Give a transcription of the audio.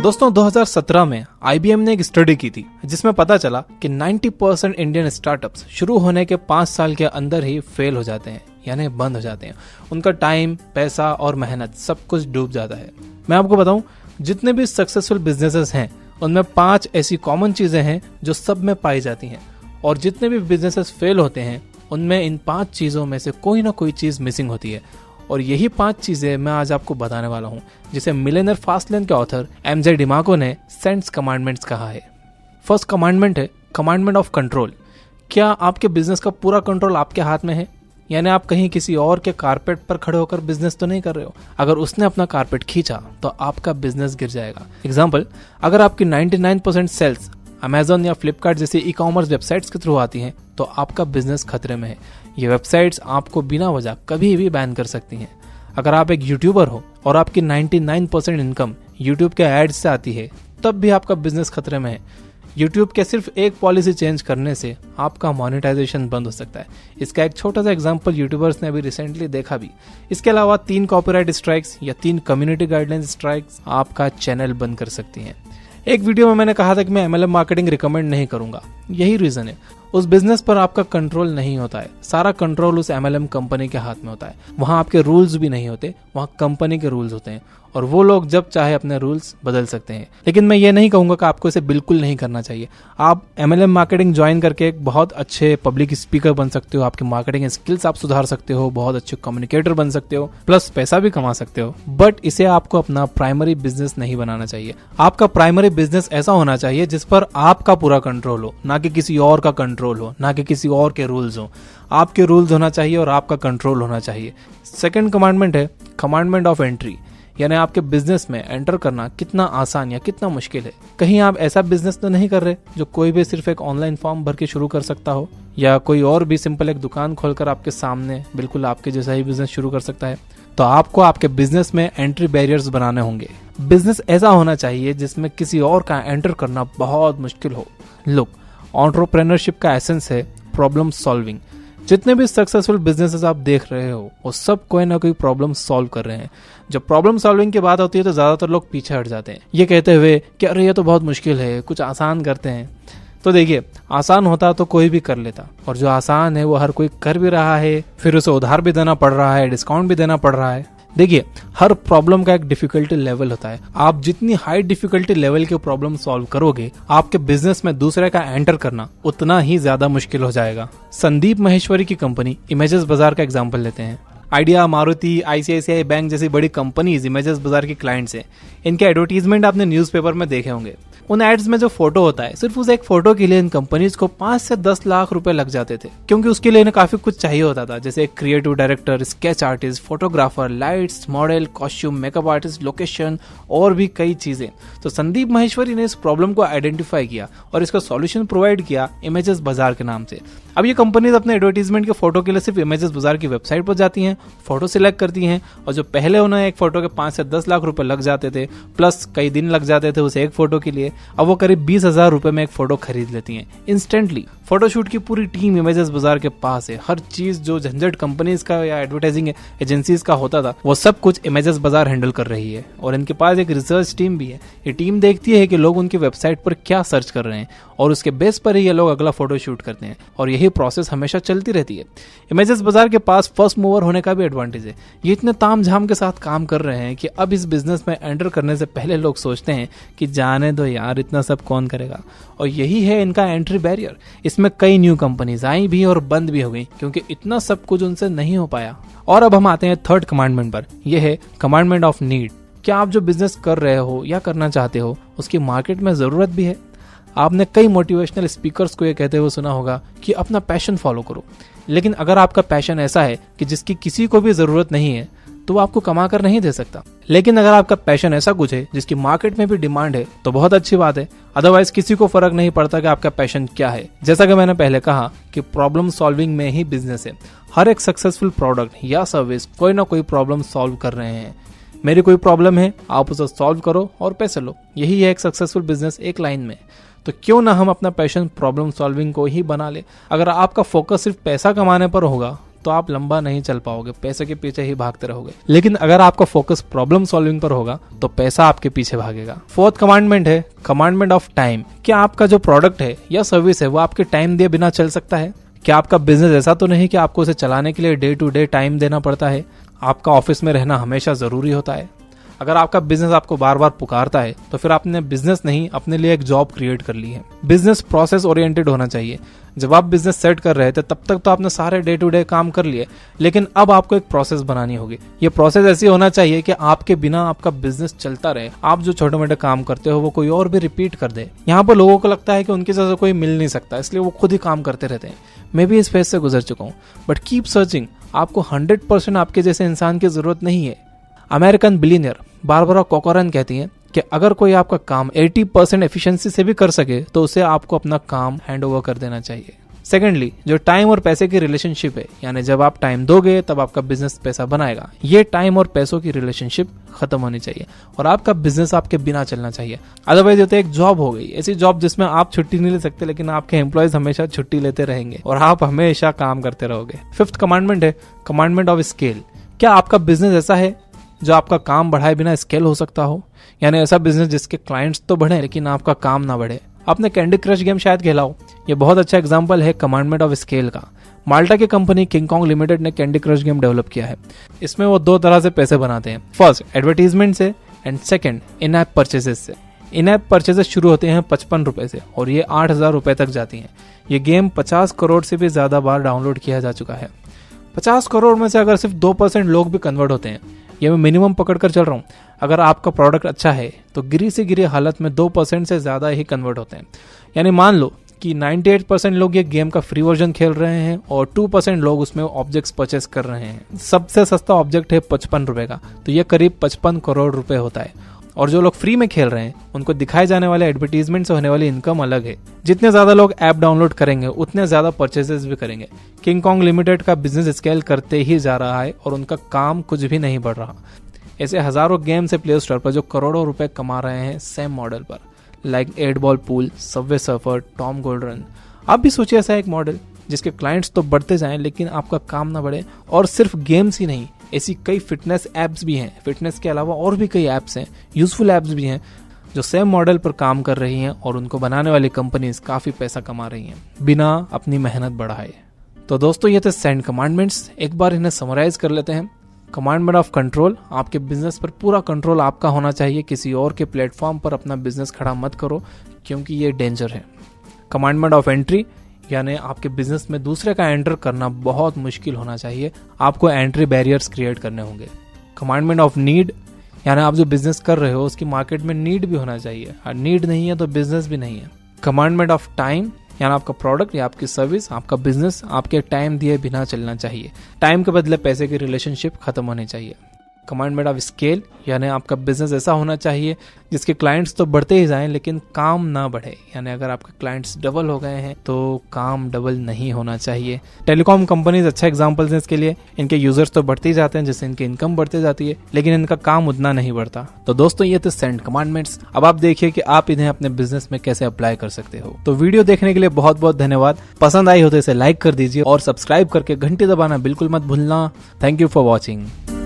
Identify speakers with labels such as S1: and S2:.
S1: दोस्तों 2017 में IBM ने एक स्टडी की थी जिसमें पता चला कि 90% इंडियन स्टार्टअप्स शुरू होने के 5 साल के अंदर ही फेल हो जाते हैं, यानी बंद हो जाते हैं। उनका टाइम, पैसा और मेहनत सब कुछ डूब जाता है। मैं आपको बताऊं, जितने भी सक्सेसफुल बिजनेसेस हैं उनमें 5 ऐसी कॉमन चीजें हैं जो सब में पाई जाती हैं, और जितने भी बिजनेसेस फेल होते हैं उनमें इन 5 चीजों में से कोई ना कोई चीज मिसिंग होती है। और यही 5 चीजें मैं आज आपको बताने वाला हूं, जिसे मिलियनेयर फास्टलेन के ऑथर MJ डिमार्को ने सेंट्स कमांडमेंट्स कहा है। फर्स्ट कमांडमेंट है कमांडमेंट ऑफ कंट्रोल। क्या आपके बिजनेस का पूरा कंट्रोल आपके हाथ में है? यानी आप कहीं किसी और के कारपेट पर खड़े होकर बिजनेस तो नहीं कर रहे हो। अगर उसने अपना कारपेट खींचा तो आपका बिजनेस गिर जाएगा। एग्जाम्पल, अगर आपकी 99% सेल्स अमेजोन या फ्लिपकार्ट जैसी ई-कॉमर्स वेबसाइट्स के थ्रू आती हैं तो आपका बिजनेस खतरे में है। ये वेबसाइट्स आपको बिना वजह कभी भी बैन कर सकती हैं। अगर आप एक यूट्यूबर हो और आपकी 99% इनकम यूट्यूब के एड्स से आती है, तब भी आपका बिजनेस खतरे में है। यूट्यूब के सिर्फ एक पॉलिसी चेंज करने से आपका मोनेटाइजेशन बंद हो सकता है। इसका एक छोटा सा एग्जांपल यूट्यूबर्स ने अभी रिसेंटली देखा भी। इसके अलावा 3 कॉपीराइट स्ट्राइक्स या 3 कम्युनिटी गाइडलाइन स्ट्राइक्स आपका चैनल बंद कर सकती हैं। एक वीडियो में मैंने कहा था कि मैं MLM मार्केटिंग रिकमेंड नहीं करूंगा। यही रीजन है, उस बिजनेस पर आपका कंट्रोल नहीं होता है। सारा कंट्रोल उस MLM कंपनी के हाथ में होता है। वहां आपके रूल्स भी नहीं होते, वहां कंपनी के रूल्स होते हैं, और वो लोग जब चाहे अपने रूल्स बदल सकते हैं। लेकिन मैं ये नहीं कहूंगा कि आपको इसे बिल्कुल नहीं करना चाहिए। आप MLM मार्केटिंग ज्वाइन करके एक बहुत अच्छे पब्लिक स्पीकर बन सकते हो, आपकी मार्केटिंग स्किल्स आप सुधार सकते हो, बहुत अच्छे कम्युनिकेटर बन सकते हो, प्लस पैसा भी कमा सकते हो। बट इसे आपको अपना प्राइमरी बिजनेस नहीं बनाना चाहिए। आपका प्राइमरी बिजनेस ऐसा होना चाहिए जिस पर आपका पूरा कंट्रोल हो, ना कि किसी और का कंट्रोल हो, ना कि किसी और के रूल्स हो। आपके रूल्स होना चाहिए और आपका कंट्रोल होना चाहिए। सेकंड कमांडमेंट है कमांडमेंट ऑफ एंट्री। यानी आपके बिजनेस में एंटर करना कितना आसान या कितना मुश्किल है। कहीं आप ऐसा बिजनेस तो नहीं कर रहे जो कोई भी सिर्फ एक ऑनलाइन फॉर्म भर के शुरू कर सकता हो, या कोई और भी सिंपल एक दुकान खोलकर आपके सामने बिल्कुल आपके जैसा ही बिजनेस शुरू कर सकता है। तो आपको आपके बिजनेस में एंट्री बैरियर्स बनाने होंगे। बिजनेस ऐसा होना चाहिए जिसमें किसी और का एंटर करना बहुत मुश्किल हो। लुक, एंटरप्रेन्योरशिप का एसेंस है प्रॉब्लम सॉल्विंग। जितने भी सक्सेसफुल बिजनेसेस आप देख रहे हो वो सब कोई ना कोई प्रॉब्लम सॉल्व कर रहे हैं। जब प्रॉब्लम सॉल्विंग की बात होती है तो ज्यादातर लोग पीछे हट जाते हैं, ये कहते हुए कि अरे ये तो बहुत मुश्किल है, कुछ आसान करते हैं। तो देखिए, आसान होता तो कोई भी कर लेता, और जो आसान है वो हर कोई कर भी रहा है, फिर उसे उधार भी देना पड़ रहा है, डिस्काउंट भी देना पड़ रहा है। देखिए, हर प्रॉब्लम का एक डिफिकल्टी लेवल होता है। आप जितनी हाई डिफिकल्टी लेवल के प्रॉब्लम सॉल्व करोगे, आपके बिजनेस में दूसरे का एंटर करना उतना ही ज्यादा मुश्किल हो जाएगा। संदीप महेश्वरी की कंपनी इमेजेस बाजार का एग्जांपल लेते हैं। आइडिया, मारुति, ICICI बैंक जैसी बड़ी कंपनीज इमेजेस बाजार की क्लाइंट्स हैं। इनके एडवर्टीजमेंट आपने न्यूज़पेपर में देखे होंगे। उन एड्स में जो फोटो होता है, सिर्फ उस एक फोटो के लिए इन कंपनीज को 5 से 10 लाख रुपए लग जाते थे, क्योंकि उसके लिए इन्हें काफी कुछ चाहिए होता था, जैसे एक creative director, sketch artist, photographer, lights, model, costume, makeup artist, location और भी कई चीजें। तो संदीप महेश्वरी ने इस प्रॉब्लम को आइडेंटिफाई किया और इसका सॉल्यूशन प्रोवाइड किया इमेजेस बाजार के नाम से। अब ये कंपनीज अपने एडवर्टीजमेंट के फोटो के लिए सिर्फ इमेजेस बाजार की वेबसाइट पर जाती हैं, फोटो सिलेक्ट करती हैं, और जो पहले उन्हें एक फोटो के 5 से 10 लाख रुपए लग जाते थे, प्लस कई दिन लग जाते थे उस एक फोटो के लिए, अब वो करीब 20,000 रुपए में एक फोटो खरीद लेती हैं इंस्टेंटली। फोटोशूट की पूरी टीम इमेजेस बाजार के पास है। हर चीज जो झंझट कंपनीज का या एडवर्टाइजिंग एजेंसीज का होता था, वो सब कुछ इमेजेस बाजार हैंडल कर रही है। और इनके पास एक रिसर्च टीम भी है। ये टीम देखती है कि लोग उनकी वेबसाइट पर क्या सर्च कर रहे हैं, और उसके बेस पर ही ये लोग अगला फोटो शूट करते हैं, और यही प्रोसेस हमेशा चलती रहती है। इमेजेस बाजार के पास फर्स्ट मूवर होने का भी एडवांटेज है। ये इतने तामझाम के साथ काम कर रहे हैं कि अब इस बिजनेस में एंटर करने से पहले लोग सोचते हैं कि जाने दो यार, इतना सब कौन करेगा। और यही है इनका एंट्री बैरियर। इसमें कई न्यू कंपनीज आई भी और बंद भी हो गई, क्योंकि इतना सब कुछ उनसे नहीं हो पाया। और अब हम आते हैं थर्ड कमांडमेंट पर। यह है कमांडमेंट ऑफ नीड। क्या आप जो बिजनेस कर रहे हो या करना चाहते हो उसकी मार्केट में जरूरत भी है? आपने कई मोटिवेशनल स्पीकर्स को ये कहते हुए सुना होगा कि अपना पैशन फॉलो करो। लेकिन अगर आपका पैशन ऐसा है कि जिसकी किसी को भी जरूरत नहीं है, तो वो आपको कमा कर नहीं दे सकता। लेकिन अगर आपका पैशन ऐसा कुछ है जिसकी मार्केट में भी डिमांड है, तो बहुत अच्छी बात है। अदरवाइज किसी को फर्क नहीं पड़ता कि आपका पैशन क्या है। जैसा कि मैंने पहले कहा कि प्रॉब्लम सॉल्विंग में ही बिजनेस है। हर एक सक्सेसफुल प्रोडक्ट या सर्विस कोई ना कोई प्रॉब्लम सॉल्व कर रहे हैं। मेरी कोई प्रॉब्लम है, आप उसे सॉल्व करो और पैसे लो। यही है एक सक्सेसफुल बिजनेस एक लाइन में। तो क्यों ना हम अपना पैशन प्रॉब्लम सॉल्विंग को ही बना ले। अगर आपका फोकस सिर्फ पैसा कमाने पर होगा तो आप लंबा नहीं चल पाओगे, पैसे के पीछे ही भागते रहोगे। लेकिन अगर आपका फोकस प्रॉब्लम सॉल्विंग पर होगा तो पैसा आपके पीछे भागेगा। फोर्थ कमांडमेंट है कमांडमेंट ऑफ टाइम। क्या आपका जो प्रोडक्ट है या सर्विस है वो आपके टाइम दिए बिना चल सकता है? क्या आपका बिजनेस ऐसा तो नहीं कि आपको उसे चलाने के लिए डे टू डे टाइम देना पड़ता है? आपका ऑफिस में रहना हमेशा जरूरी होता है? अगर आपका बिजनेस आपको बार बार पुकारता है तो फिर आपने बिजनेस नहीं, अपने लिए एक जॉब क्रिएट कर ली है। बिजनेस प्रोसेस ओरिएंटेड होना चाहिए। जब आप बिजनेस सेट कर रहे थे तब तक तो आपने सारे डे टू डे काम कर लिए, लेकिन अब आपको एक प्रोसेस बनानी होगी। ये प्रोसेस ऐसी होना चाहिए कि आपके बिना आपका बिजनेस चलता रहे। आप जो छोटे मोटे काम करते हो वो कोई और भी रिपीट कर दे। यहाँ पर लोगों को लगता है कि उनके जैसा कोई मिल नहीं सकता, इसलिए वो खुद ही काम करते रहते हैं। मैं भी इस फेज से गुजर चुका हूँ, बट कीप सर्चिंग। आपको 100% आपके जैसे इंसान की जरूरत नहीं है। अमेरिकन बिलियनियर बारबरा कॉकरन कहती हैं कि अगर कोई आपका काम 80% एफिशिएंसी से भी कर सके तो उसे आपको अपना काम हैंड ओवर कर देना चाहिए। सेकेंडली, जो टाइम और पैसे की रिलेशनशिप है, यानी जब आप टाइम दोगे तब आपका बिजनेस पैसा बनाएगा। ये टाइम और पैसों की रिलेशनशिप खत्म होनी चाहिए और आपका बिजनेस आपके बिना चलना चाहिए। अदरवाइज होता है एक जॉब हो गई, ऐसी जॉब जिसमें आप छुट्टी नहीं ले सकते, लेकिन आपके एम्प्लॉयज हमेशा छुट्टी लेते रहेंगे और आप हमेशा काम करते रहोगे। फिफ्थ कमांडमेंट है कमांडमेंट ऑफ स्केल। क्या आपका बिजनेस ऐसा है जो आपका काम बढ़ाए बिना स्केल हो सकता हो? यानी ऐसा बिजनेस जिसके क्लाइंट्स तो बढ़े लेकिन आपका काम ना बढ़े। आपने कैंडी क्रश गेम शायद खेला हो, ये बहुत अच्छा एग्जांपल है कमांडमेंट ऑफ स्केल का। माल्टा की कंपनी किंग कॉन्ग लिमिटेड ने कैंडी क्रश गेम डेवलप किया है। इसमें वो 2 तरह से पैसे बनाते हैं, फर्स्ट एडवर्टीजमेंट से and second in app purchases से। इन ऐप परचेजेस शुरू होते हैं 55 रुपए से और ये 8,000 रुपए तक जाती हैं। ये गेम 50 करोड़ से भी ज्यादा बार डाउनलोड किया जा चुका है। 50 करोड़ में से अगर सिर्फ 2% लोग भी कन्वर्ट होते हैं, ये मैं मिनिमम पकड़ कर चल रहा हूँ, अगर आपका प्रोडक्ट अच्छा है तो गिरी से गिरी हालत में 2% से ज्यादा ही कन्वर्ट होते हैं। यानी मान लो कि 98% लोग ये गेम का फ्री वर्जन खेल रहे हैं और 2% लोग उसमें ऑब्जेक्ट्स परचेस कर रहे हैं। सबसे सस्ता ऑब्जेक्ट है 55 रुपए का, तो ये करीब 55 करोड़ रुपए होता है। और जो लोग फ्री में खेल रहे हैं उनको दिखाए जाने वाले एडवर्टीजमेंट से होने वाली इनकम अलग है। जितने ज्यादा लोग ऐप डाउनलोड करेंगे उतने ज्यादा परचेजेस भी करेंगे। किंग कॉन्ग लिमिटेड का बिजनेस स्केल करते ही जा रहा है और उनका काम कुछ भी नहीं बढ़ रहा। ऐसे हजारों गेम्स है प्ले स्टोर पर जो करोड़ों रुपए कमा रहे हैं सेम मॉडल पर, like 8 ball pool, Subway surfer, Tom gold run. आप भी सोचिए ऐसा एक मॉडल जिसके क्लाइंट्स तो बढ़ते जाएं लेकिन आपका काम ना बढ़े। और सिर्फ गेम्स ही नहीं, ऐसी कई फिटनेस एप्स भी हैं। फिटनेस के अलावा और भी कई एप्स हैं, यूजफुल एप्स भी हैं जो सेम मॉडल पर काम कर रही हैं और उनको बनाने वाली कंपनीज काफी पैसा कमा रही हैं बिना अपनी मेहनत बढ़ाए। तो दोस्तों ये थे 7 कमांडमेंट्स। एक बार इन्हें समराइज कर लेते हैं। कमांडमेंट ऑफ कंट्रोल, आपके बिजनेस पर पूरा कंट्रोल आपका होना चाहिए। किसी और के प्लेटफॉर्म पर अपना बिजनेस खड़ा मत करो क्योंकि ये डेंजर है। कमांडमेंट ऑफ एंट्री, यानी आपके बिजनेस में दूसरे का एंटर करना बहुत मुश्किल होना चाहिए। आपको एंट्री बैरियर्स क्रिएट करने होंगे। कमांडमेंट ऑफ नीड, यानी आप जो बिजनेस कर रहे हो उसकी मार्केट में नीड भी होना चाहिए, और नीड नहीं है तो बिजनेस भी नहीं है। कमांडमेंट ऑफ टाइम, यानी आपका प्रोडक्ट या आपकी सर्विस, आपका बिजनेस आपके टाइम दिए बिना चलना चाहिए। टाइम के बदले पैसे की रिलेशनशिप खत्म होनी चाहिए। कमांडमेंट ऑफ स्केल, यानी आपका बिजनेस ऐसा होना चाहिए जिसके क्लाइंट्स तो बढ़ते ही जाएं लेकिन काम ना बढ़े। यानी अगर आपके क्लाइंट्स डबल हो गए हैं तो काम डबल नहीं होना चाहिए। टेलीकॉम कंपनीज अच्छा एग्जांपल्स हैं इसके लिए। इनके यूजर्स तो बढ़ते ही जाते हैं जिससे इनकी इनकम बढ़ती जाती है, लेकिन इनका काम उतना नहीं बढ़ता। तो दोस्तों ये थे 7 कमांडमेंट्स। अब आप देखिए कि आप इन्हें अपने बिजनेस में कैसे अप्लाई कर सकते हो। तो वीडियो देखने के लिए बहुत बहुत धन्यवाद। पसंद आई हो तो इसे लाइक कर दीजिए और सब्सक्राइब करके घंटी दबाना बिल्कुल मत भूलना। Thank you for watching.